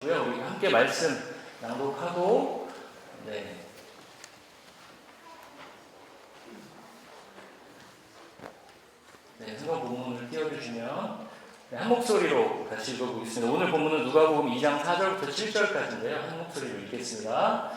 주시고요. 우리 함께 말씀 낭독하고 성경 본문을 띄워주시면 한 목소리로 같이 읽어보겠습니다. 오늘 본문은 누가복음 2장 4절부터 7절까지인데요. 한 목소리로 읽겠습니다.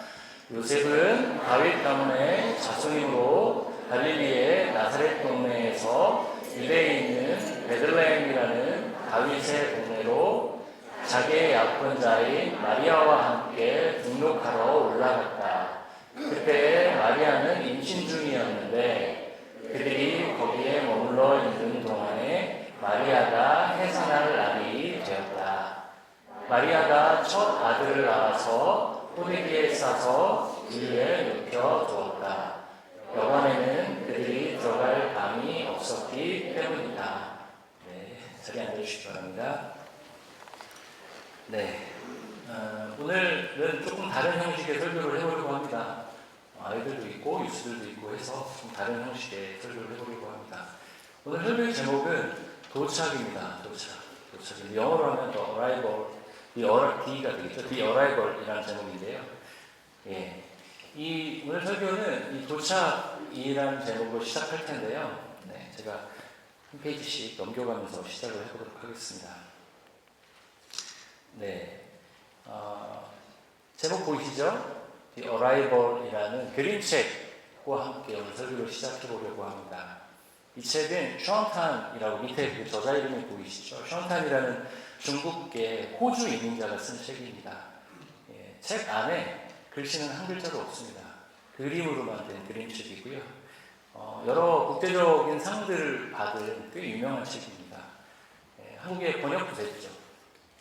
요셉은 다윗 가문의 자손이므로 갈릴리의 나사렛 동네에서 유대에 있는 베들레헴이라는 다윗의 동네로 자기의 약혼자인 마리아와 함께 등록하러 올라갔다. 그때 마리아는 임신 중이었는데 그들이 거기에 머물러 있는 동안에 마리아가 해산할 날이 되었다. 마리아가 첫 아들을 낳아서 포대기에 싸서 위에 눕혀 두었다. 여관에는 그들이 들어갈 방이 없었기 때문이다. 자리에 앉아주시기 바랍니다. 오늘은 조금 다른 형식의 설교를 해보려고 합니다. 아이들도 있고 유치들도 있고 해서 좀 다른 형식의 설교를 해보려고 합니다. 오늘 설교의 제목은 도착입니다. 도착. 영어로 하면 the arrival, D가 되겠죠. The arrival이라는 제목인데요. 이 오늘 설교는 이 도착이라는 제목으로 시작할 텐데요. 제가 한 페이지씩 넘겨가면서 시작을 해보도록 하겠습니다. 제목 보이시죠? The Arrival이라는 그림책과 함께 오늘 설교를 시작해 보려고 합니다. 이 책은 션탄이라고 밑에 그 저자 이름이 보이시죠? 션탄이라는 중국계 호주 이민자가 쓴 책입니다. 책 안에 글씨는 한 글자도 없습니다. 그림으로만 된 그림책이고요. 여러 국제적인 상들을 받은 꽤 유명한 책입니다. 한국에 번역도 됐죠.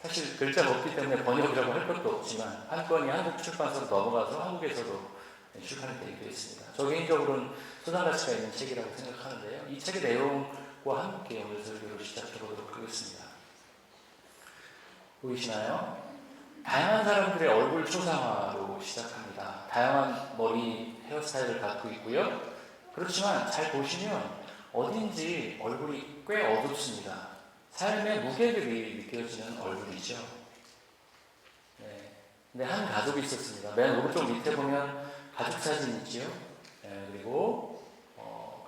사실 글자가 없기 때문에 번역이라고 할 것도 없지만 한 권이 한국 출판사로 넘어가서 한국에서도 출판이 되기도 했습니다. 저 개인적으로는 소장 가치가 있는 책이라고 생각하는데요. 이 책의 내용과 함께 오늘 설교를 시작해 보도록 하겠습니다. 보이시나요? 다양한 사람들의 얼굴 초상화로 시작합니다. 다양한 머리 헤어스타일을 갖고 있고요. 그렇지만 잘 보시면 어딘지 얼굴이 꽤 어둡습니다. 삶의 무게들이 느껴지는 얼굴이죠. 근데 한 가족이 있었습니다. 맨 오른쪽 밑에 보면 가족 사진이 있죠. 그리고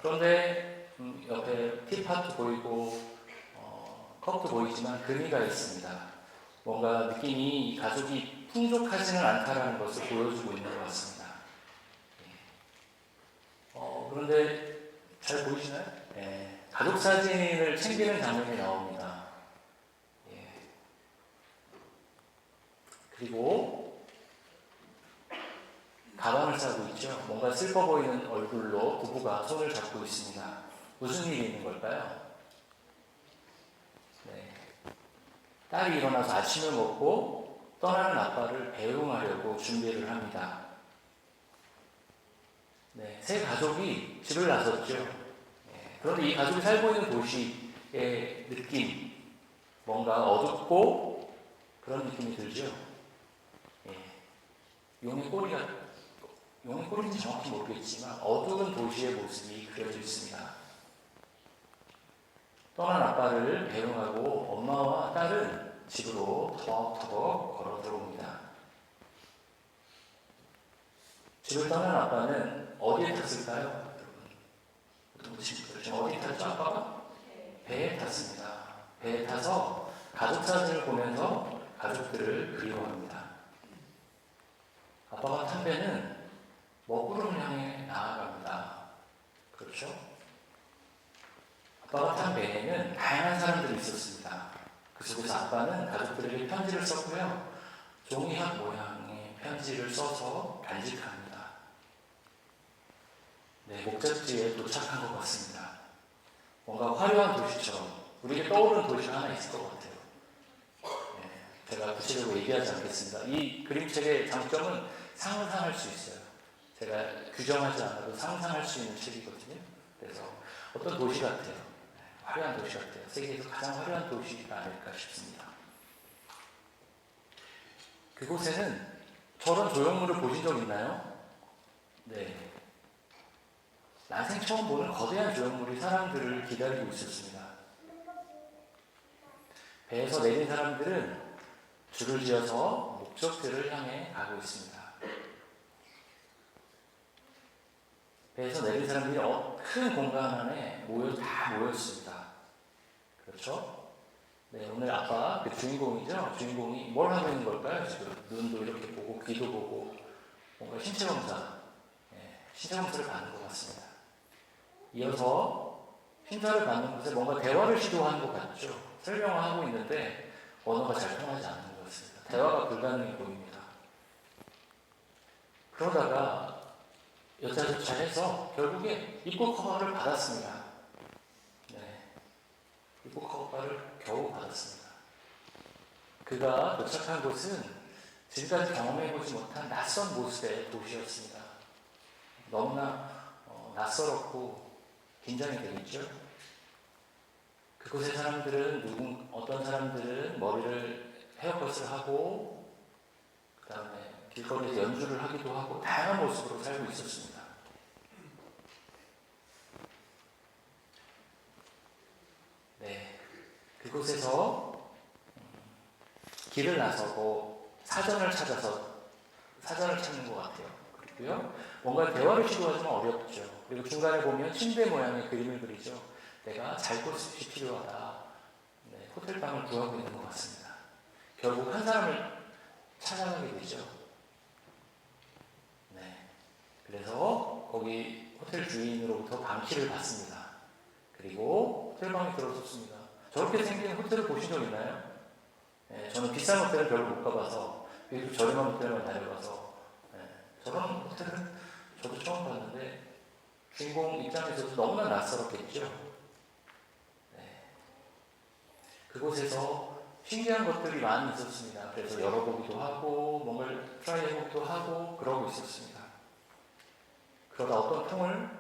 그런데 옆에 티팟도 보이고 컵도 보이지만 금이가 있습니다. 뭔가 느낌이 이 가족이 풍족하지는 않다라는 것을 보여주고 있는 것 같습니다. 그런데 잘 보이시나요? 가족 사진을 챙기는 장면이 나옵니다. 그리고 가방을 싸고 있죠. 뭔가 슬퍼 보이는 얼굴로 부부가 손을 잡고 있습니다. 무슨 일이 있는 걸까요? 딸이 일어나서 아침을 먹고 떠나는 아빠를 배웅하려고 준비를 합니다. 세 가족이 집을 나섰죠. 그런데 이 가족이 살고 있는 도시의 느낌, 뭔가 어둡고 그런 느낌이 들죠. 용의 꼬리인지 정확히 모르겠지만 어두운 도시의 모습이 그려져 있습니다. 떠난 아빠를 배웅하고 엄마와 딸은 집으로 터벅터벅 걸어 들어옵니다. 집을 떠난 아빠는 어디에 탔을까요? 여러분, 어디에 탔죠? 아빠가? 배에 탔습니다. 배에 타서 가족 사진을 보면서 가족들을 그리워합니다. 아빠가 탄 배는 먹구름을 향해 나아갑니다. 그렇죠? 아빠가 탄 배에는 다양한 사람들이 있었습니다. 그 속에서 아빠는 가족들에게 편지를 썼고요. 종이학 모양의 편지를 써서 간직합니다. 목적지에 도착한 것 같습니다. 뭔가 화려한 도시처럼 우리에게 떠오르는 도시가 하나 있을 것 같아요. 제가 구체적으로 얘기하지 않겠습니다. 이 그림책의 장점은 상상할 수 있어요. 제가 규정하지 않아도 상상할 수 있는 책이거든요. 그래서 어떤 도시 같아요. 화려한 도시 같아요. 세계에서 가장 화려한 도시가 아닐까 싶습니다. 그곳에는 저런 조형물을 보신 적 있나요? 난생 처음 보는 거대한 조형물이 사람들을 기다리고 있었습니다. 배에서 내린 사람들은 줄을 지어서 목적지를 향해 가고 있습니다. 배에서 내린 사람들이 큰 공간 안에 다 모였습니다. 그렇죠? 네, 오늘 아까 그 주인공이죠? 주인공이 뭘 하고 있는 걸까요? 지금 눈도 이렇게 보고 귀도 보고 뭔가 신체 검사, 신체 검사를 받는 것 같습니다. 이어서 심사를 받는 곳에 뭔가 대화를 시도하는 것 같죠? 설명을 하고 있는데 언어가 잘 통하지 않는 것 같습니다. 대화가 불가능해 보입니다. 그러다가 여차저차 해서 결국에 입국 허가를 받았습니다. 네, 입국 허가를 겨우 받았습니다. 그가 도착한 곳은 지금까지 경험해보지 못한 낯선 모습의 도시였습니다. 너무나 낯설었고 긴장이 되겠죠. 그곳의 사람들은 어떤 사람들은 머리를 헤어컷을 하고 그 다음에 길거리에서 연주를 하기도 하고 다양한 모습으로 살고 있었습니다. 네, 그곳에서 길을 나서고 사전을 찾는 것 같아요. 그리고요, 뭔가 대화를 시도하지만 어렵죠. 그리고 중간에 보면 침대 모양의 그림을 그리죠. 내가 잘 곳이 필요하다. 네, 호텔방을 구하고 있는 것 같습니다. 결국 한 사람을 찾아가게 되죠. 네, 그래서 거기 호텔 주인으로부터 방키를 받습니다. 그리고 호텔방에 들어섰습니다. 저렇게 생긴 호텔을 보신 적 있나요? 네, 저는 비싼 호텔은 별로 못 가봐서 그리고 저렴한 호텔만 다녀봐서 저런 호텔은 저도 처음 봤는데 주인공 입장에서도 너무나 낯설었겠죠. 네. 그곳에서 신기한 것들이 많이 있었습니다. 그래서 열어보기도 하고 뭔가를 트라이 해보기도 하고 그러고 있었습니다. 그러다 어떤 통을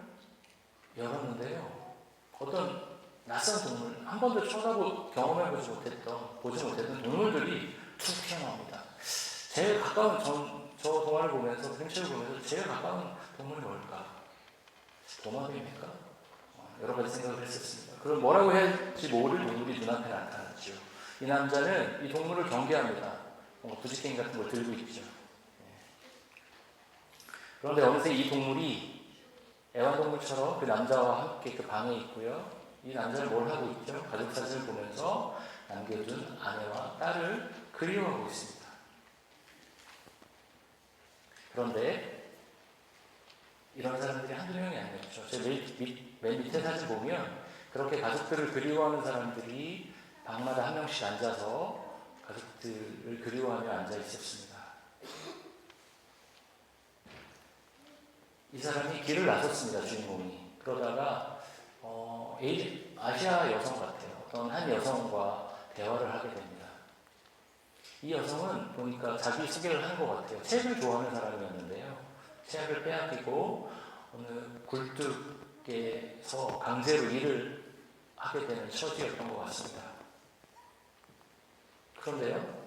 열었는데요. 어떤 낯선 동물, 한 번도 쳐다보고 경험해보지 보지 못했던 동물들이 툭 튀어나옵니다. 제일 가까운 저 동화를 보면서, 그림책을 보면서 제일 가까운 동물이 뭘까? 도마뱀입니까? 여러 가지 생각을 했었습니다. 그럼 뭐라고 해야 할지 모를 동물이 눈앞에 나타났죠. 이 남자는 이 동물을 경계합니다. 부지깽이 같은 걸 들고 있죠. 그런데 어느새 이 동물이 애완동물처럼 그 남자와 함께 그 방에 있고요. 이 남자는 뭘 하고 있죠? 가족 사진을 보면서 남겨둔 아내와 딸을 그리워하고 있습니다. 그런데 이런 사람들이 한두 명이 아니었죠. 제 맨 밑에 사진 보면 그렇게 가족들을 그리워하는 사람들이 방마다 한 명씩 앉아서 가족들을 그리워하며 앉아 있었습니다. 이 사람이 길을 나섰습니다. 주인공이. 그러다가 아시아 여성 같아요. 어떤 한 여성과 대화를 하게 됩니다. 이 여성은 보니까 자기 소개를 하는 것 같아요. 책을 좋아하는 사람이었는데요. 책을 빼앗기고 어느 굴뚝에서 강제로 일을 하게 되는 처지였던 것 같습니다. 그런데요,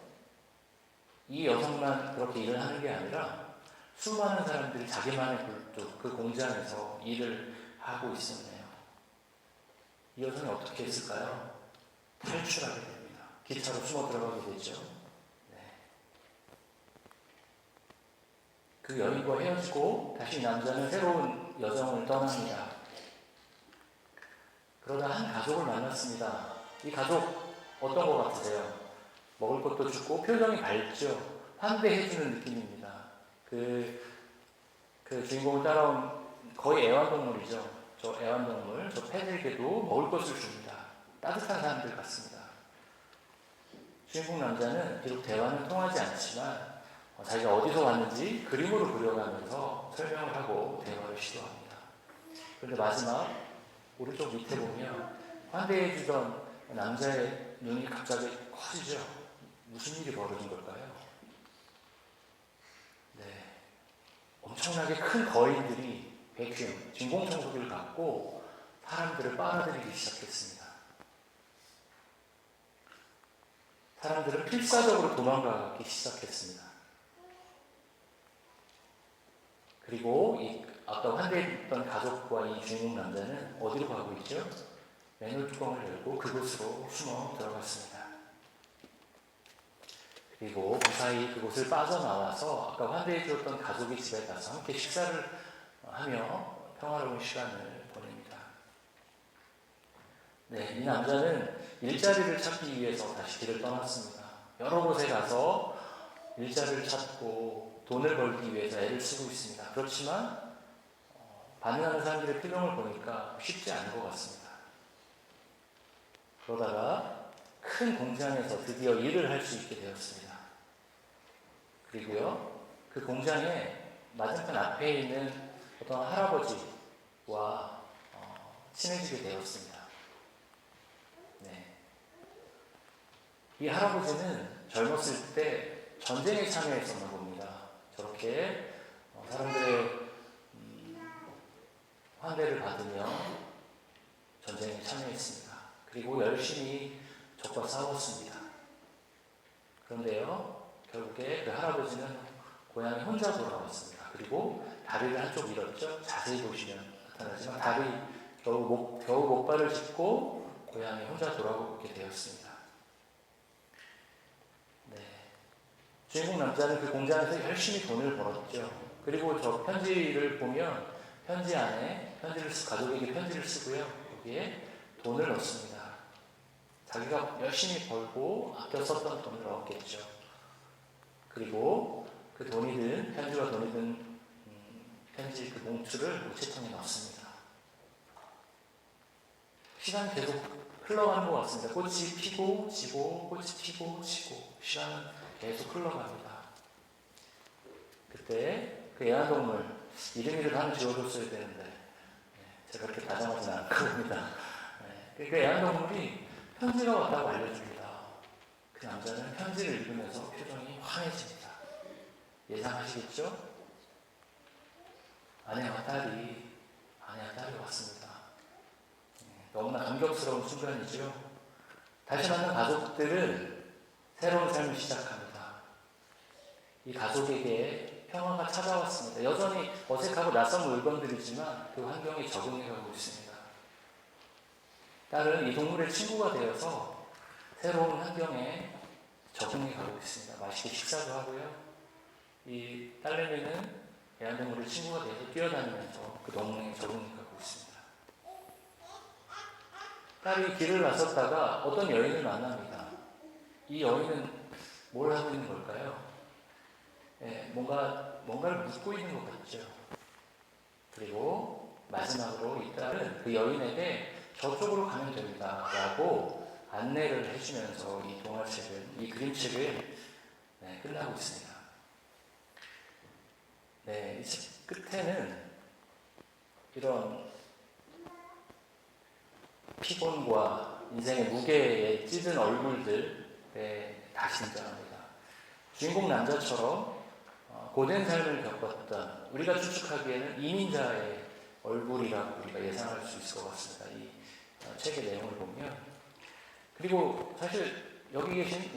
이 여성만 그렇게 일을 하는 게 아니라 수많은 사람들이 자기만의 굴뚝, 그 공장에서 일을 하고 있었네요. 이 여성이 어떻게 했을까요? 탈출하게 됩니다. 기차로 숨어 들어가게 되죠. 네. 그 여인과 헤어지고 다시 남자는 새로운 여성을 떠납니다. 그러다 한 가족을 만났습니다. 이 가족 어떤 것 같으세요? 먹을 것도 주고 표정이 밝죠. 환대해주는 느낌입니다. 그 주인공을 따라온 거의 애완동물이죠. 저 애완동물, 저 펫에게도 먹을 것을 줍니다. 따뜻한 사람들 같습니다. 주인공 남자는 비록 대화는 통하지 않지만 자기가 어디서 왔는지 그림으로 그려가면서 설명을 하고 대화를 시도합니다. 그런데 마지막 오른쪽 밑에 보면 환대해주던 남자의 눈이 갑자기 커지죠. 무슨 일이 벌어진 걸까요? 네, 엄청나게 큰 거인들이 백흉, 진공청소기를 갖고 사람들을 빨아들이기 시작했습니다. 사람들은 필사적으로 도망가기 시작했습니다. 그리고 아까 환대했던 가족과 이 주인공 남자는 어디로 가고 있죠? 맨홀 뚜껑을 열고 그곳으로 숨어 들어갔습니다. 그리고 무사히 그곳을 빠져나와서 아까 환대해 주었던 가족의 집에 가서 함께 식사를 하며 평화로운 시간을 보냅니다. 네, 이 남자는 일자리를 찾기 위해서 다시 길을 떠났습니다. 여러 곳에 가서 일자리를 찾고 돈을 벌기 위해서 애를 쓰고 있습니다. 그렇지만 반응하는 사람들의 표정을 보니까 쉽지 않은 것 같습니다. 그러다가 큰 공장에서 드디어 일을 할 수 있게 되었습니다. 그리고요, 그 공장에 맞은편 앞에 있는 어떤 할아버지와 친해지게 되었습니다. 네. 이 할아버지는 젊었을 때 전쟁에 참여했었나 봅니다. 저렇게 사람들의 환대를 받으며 전쟁에 참여했습니다. 그리고 열심히 적과 싸웠습니다. 그런데요, 결국에 그 할아버지는 고향에 혼자 돌아왔습니다. 그리고 다리를 한쪽 잃었죠. 자세히 보시면 나타나지만 겨우 목발을 짚고 고향에 혼자 돌아오게 되었습니다. 네. 주인공 남자는 그 공장에서 열심히 돈을 벌었죠. 그리고 저 편지를 보면 편지 안에 가족에게 편지를 쓰고요. 거기에 돈을 넣습니다. 자기가 열심히 벌고 아껴 썼던 돈을 넣었겠죠. 그리고 그 편지가 돈이 든 편지 그 봉투를 우체통에 넣습니다. 시간이 계속 흘러가는 것 같습니다. 꽃이 피고 지고 꽃이 피고 지고 시간은 계속 흘러갑니다. 그때 그 애완동물 이름이라도 하나 지어줬어야 되는데 제가 그렇게 다정하지는 않거든요. 그 애완동물이 편지가 왔다고 알려줍니다. 그 남자는 편지를 읽으면서 표정이 환해집니다. 예상하시겠죠? 아내와 딸이 왔습니다. 너무나 감격스러운 순간이죠. 다시 만난 가족들은 새로운 삶을 시작합니다. 이 가족에게 평화가 찾아왔습니다. 여전히 어색하고 낯선 물건들이지만 그 환경에 적응해가고 있습니다. 딸은 이 동물의 친구가 되어서 새로운 환경에 적응해가고 있습니다. 맛있게 식사도 하고요. 이 딸내미는 애완동물의 친구가 되어서 뛰어다니면서 그 동물에 적응해가고 있습니다. 딸이 길을 나섰다가 어떤 여인을 만납니다. 이 여인은 뭘 하고 있는 걸까요? 뭔가를 묻고 있는 것 같죠. 그리고 마지막으로 이 딸은 그 여인에게 저쪽으로 가면 됩니다 라고 안내를 해주면서 이 그림책을 끝나고 있습니다. 네, 이 책 끝에는 이런 피곤과 인생의 무게에 찌든 얼굴들에 다시 등장합니다. 주인공 남자처럼 고된 삶을 겪었던 우리가 추측하기에는 이민자의 얼굴이라고 우리가 예상할 수 있을 것 같습니다. 이 책의 내용을 보면. 그리고 사실 여기 계신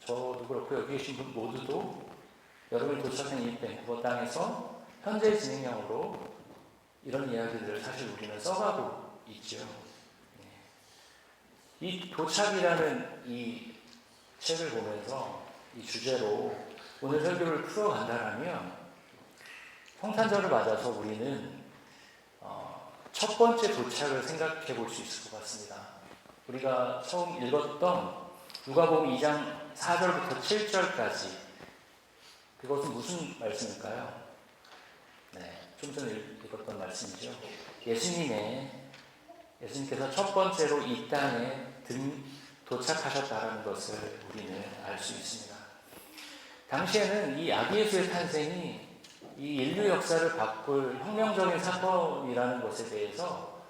저도 그렇고 여기 계신 분 모두도 여러분이 도착한 이 밴쿠버 땅에서 현재 진행형으로 이런 이야기들을 사실 우리는 써가고 있죠. 이 도착이라는 이 책을 보면서 이 주제로 오늘 설교를 풀어간다면 성탄절을 맞아서 우리는 첫 번째 도착을 생각해 볼 수 있을 것 같습니다. 우리가 처음 읽었던 누가복음 2장 4절부터 7절까지 그것은 무슨 말씀일까요? 좀 전에 읽었던 말씀이죠. 예수님께서 첫 번째로 이 땅에 도착하셨다는 것을 우리는 알 수 있습니다. 당시에는 이 아기 예수의 탄생이 이 인류 역사를 바꿀 혁명적인 사건이라는 것에 대해서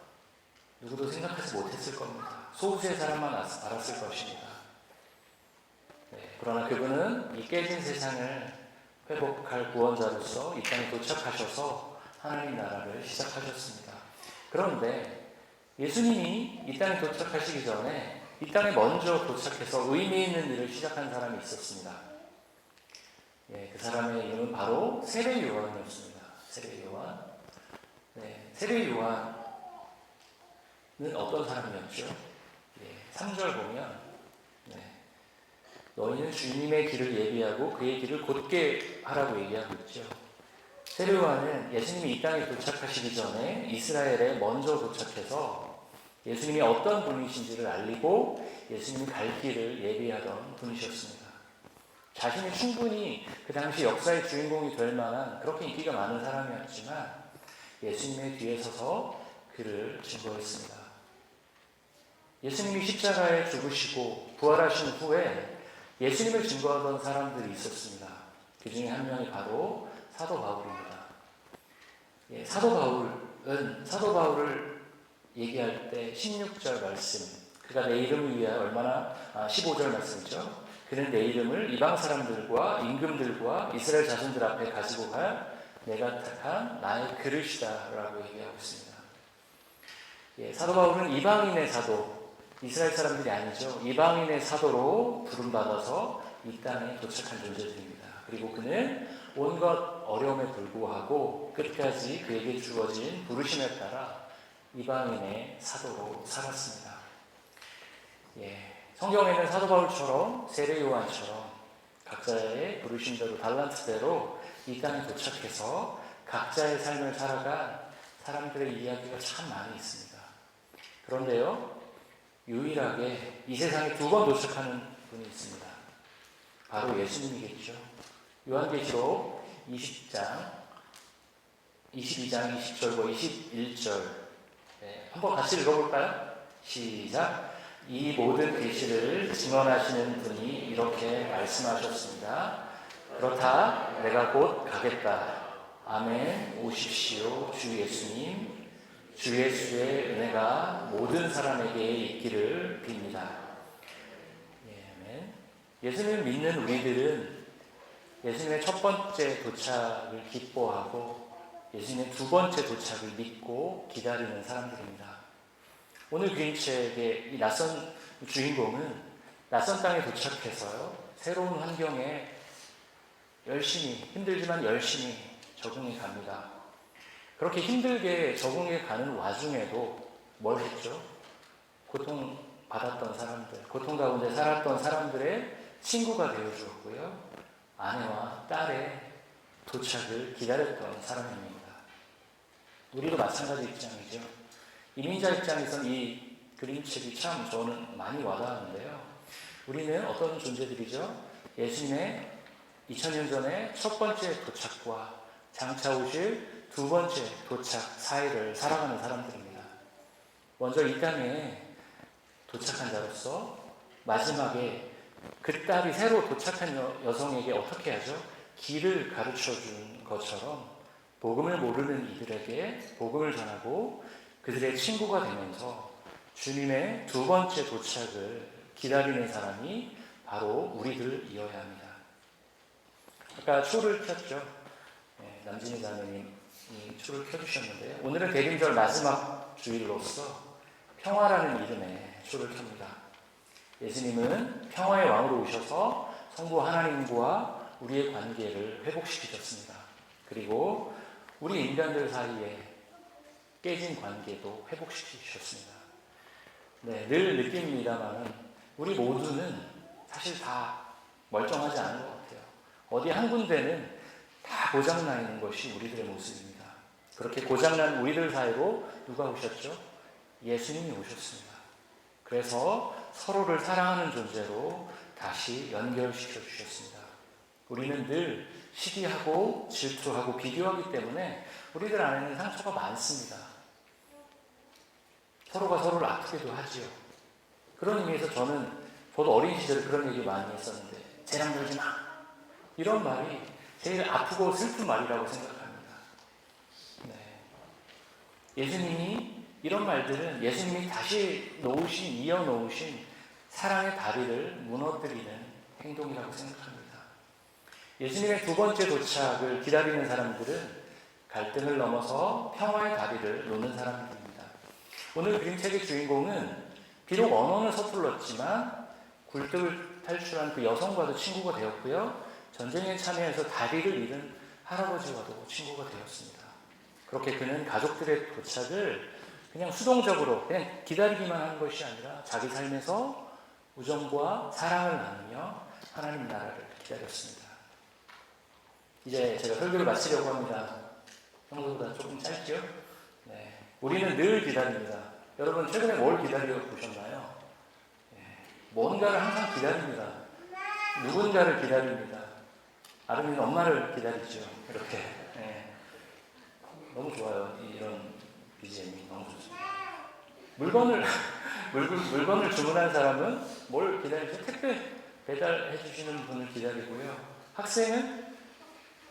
누구도 생각하지 못했을 겁니다. 소수의 사람만 알았을 것입니다. 그러나 그분은 이 깨진 세상을 회복할 구원자로서 이 땅에 도착하셔서 하나님 나라를 시작하셨습니다. 그런데 예수님이 이 땅에 도착하시기 전에 이 땅에 먼저 도착해서 의미 있는 일을 시작한 사람이 있었습니다. 그 사람의 이름은 바로 세례 요한이었습니다. 세례 요한. 세례 요한은 어떤 사람이었죠? 3절 보면 너희는 주님의 길을 예비하고 그의 길을 곧게 하라고 얘기하고 있죠. 세례 요한은 예수님이 이 땅에 도착하시기 전에 이스라엘에 먼저 도착해서 예수님이 어떤 분이신지를 알리고 예수님이 갈 길을 예비하던 분이셨습니다. 자신이 충분히 그 당시 역사의 주인공이 될 만한 그렇게 인기가 많은 사람이었지만 예수님의 뒤에 서서 그를 증거했습니다. 예수님이 십자가에 죽으시고 부활하신 후에 예수님을 증거하던 사람들이 있었습니다. 그 중에 한 명이 바로 사도 바울입니다. 사도 바울을 얘기할 때 16절 말씀, 그가 내 이름을 위하여 얼마나 15절 말씀이죠. 그는 내 이름을 이방 사람들과 임금들과 이스라엘 자손들 앞에 가지고 갈 내가 택한 나의 그릇이다 라고 얘기하고 있습니다. 사도 바울은 이방인의 사도, 이스라엘 사람들이 아니죠. 이방인의 사도로 부름받아서 이 땅에 도착한 존재들입니다. 그리고 그는 온갖 어려움에 불구하고 끝까지 그에게 주어진 부르심에 따라 이방인의 사도로 살았습니다. 성경에는 사도 바울처럼 세례 요한처럼 각자의 부르심대로 달란트대로 이 땅에 도착해서 각자의 삶을 살아간 사람들의 이야기가 참 많이 있습니다. 그런데요, 유일하게 이 세상에 두 번 도착하는 분이 있습니다. 바로 예수님이겠죠. 요한계시록 22장 20절과 21절 한번 같이 읽어볼까요? 시작. 이 모든 계시를 증언하시는 분이 이렇게 말씀하셨습니다. 그렇다 내가 곧 가겠다. 아멘. 오십시오 주 예수님. 주 예수의 은혜가 모든 사람에게 있기를 빕니다. 아멘. 예수님을 믿는 우리들은 예수님의 첫 번째 도착을 기뻐하고 예수님의 두 번째 도착을 믿고 기다리는 사람들입니다. 오늘 그림책의 이 낯선 주인공은 낯선 땅에 도착해서요, 새로운 환경에 열심히, 힘들지만 열심히 적응해 갑니다. 그렇게 힘들게 적응해 가는 와중에도 뭘 했죠? 고통받았던 사람들, 고통 가운데 살았던 사람들의 친구가 되어주었고요, 아내와 딸의 도착을 기다렸던 사람입니다. 우리도 마찬가지 입장이죠. 이민자 입장에서는 이 그림책이 참 저는 많이 와닿았는데요. 우리는 어떤 존재들이죠? 예수님의 2000년 전에 첫 번째 도착과 장차 오실 두 번째 도착 사이를 살아가는 사람들입니다. 먼저 이 땅에 도착한 자로서 마지막에 그 딸이 새로 도착한 여성에게 어떻게 하죠? 길을 가르쳐 준 것처럼 복음을 모르는 이들에게 복음을 전하고 그들의 친구가 되면서 주님의 두 번째 도착을 기다리는 사람이 바로 우리들이어야 합니다. 아까 초를 켰죠. 남진희 자매님이 초를 켜주셨는데요. 오늘은 대림절 마지막 주일로서 평화라는 이름의 초를 켭니다. 예수님은 평화의 왕으로 오셔서 성부 하나님과 우리의 관계를 회복시키셨습니다. 그리고 우리 인간들 사이에 깨진 관계도 회복시키셨습니다. 늘 느낍니다만 우리 모두는 사실 다 멀쩡하지 않은 것 같아요. 어디 한 군데는 다 고장나 있는 것이 우리들의 모습입니다. 그렇게 고장난 우리들 사이로 누가 오셨죠? 예수님이 오셨습니다. 그래서 서로를 사랑하는 존재로 다시 연결시켜 주셨습니다. 우리는 늘 시기하고 질투하고 비교하기 때문에 우리들 안에는 상처가 많습니다. 서로가 서로를 아프게도 하지요. 그런 의미에서 저도 어린 시절에 그런 얘기 많이 했었는데, 쟤랑 놀지 마, 이런 말이 제일 아프고 슬픈 말이라고 생각합니다. 예수님이 이런 말들은 예수님이 다시 이어놓으신 사랑의 다리를 무너뜨리는 행동이라고 생각합니다. 예수님의 두 번째 도착을 기다리는 사람들은 갈등을 넘어서 평화의 다리를 놓는 사람들입니다. 오늘 그림책의 주인공은 비록 언어는 서툴렀지만 굴뚝을 탈출한 그 여성과도 친구가 되었고요, 전쟁에 참여해서 다리를 잃은 할아버지와도 친구가 되었습니다. 그렇게 그는 가족들의 도착을 그냥 수동적으로 그냥 기다리기만 한 것이 아니라 자기 삶에서 우정과 사랑을 나누며 하나님 나라를 기다렸습니다. 이제 제가 설교를 마치려고 합니다. 평소보다 조금 짧죠? 네. 우리는 늘 기다립니다. 여러분 최근에 뭘 기다려 보셨나요? 뭔가를 항상 기다립니다. 누군가를 기다립니다. 아름이는 엄마를 기다리죠. 이렇게. 너무 좋아요. 이런 BGM이 너무 좋습니다. 물건을 주문한 사람은 뭘 기다리죠? 택배 배달해 주시는 분을 기다리고요. 학생은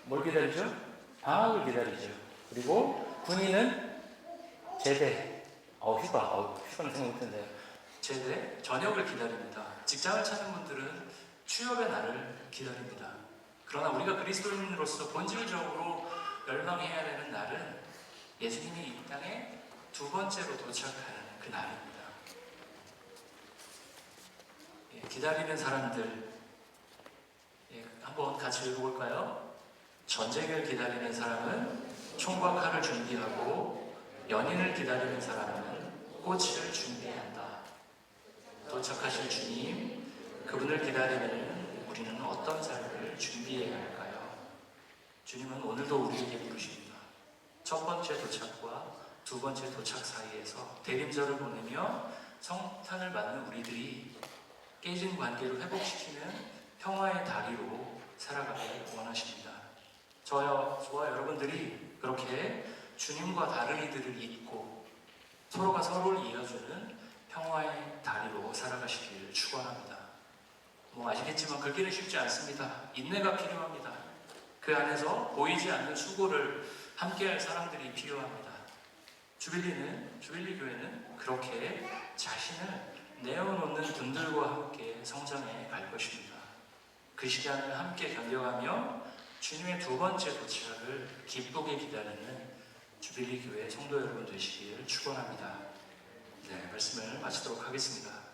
뭘 기다리죠? 방학을 기다리죠. 그리고 군인은 제대, 휴가는 생각 못했네요. 제대, 저녁을 기다립니다. 직장을 찾는 분들은 취업의 날을 기다립니다. 그러나 우리가 그리스도인으로서 본질적으로 열망해야 되는 날은 예수님이 이 땅에 두 번째로 도착하는 그 날입니다. 기다리는 사람들, 한번 같이 읽어볼까요? 전쟁을 기다리는 사람은 총과 칼을 준비하고 연인을 기다리는 사람은 꽃을 준비한다. 도착하실 주님, 그분을 기다리는 우리는 어떤 삶을 준비해야 할까요? 주님은 오늘도 우리에게 부르십니다. 첫 번째 도착과 두 번째 도착 사이에서 대림절을 보내며 성탄을 맞는 우리들이 깨진 관계를 회복시키는 평화의 다리로 살아가길 원하십니다. 저와 여러분들이 그렇게 주님과 다른 이들을 잇고 서로가 서로를 이어주는 평화의 다리로 살아가시길 축원합니다. 아시겠지만 그 길은 쉽지 않습니다. 인내가 필요합니다. 그 안에서 보이지 않는 수고를 함께할 사람들이 필요합니다. 주빌리 교회는 그렇게 자신을 내어놓는 분들과 함께 성장해 갈 것입니다. 그 시간을 함께 견뎌가며 주님의 두 번째 도착을 기쁘게 기다리는 주빌리 교회 성도 여러분 되시길 축원합니다. 네, 말씀을 마치도록 하겠습니다.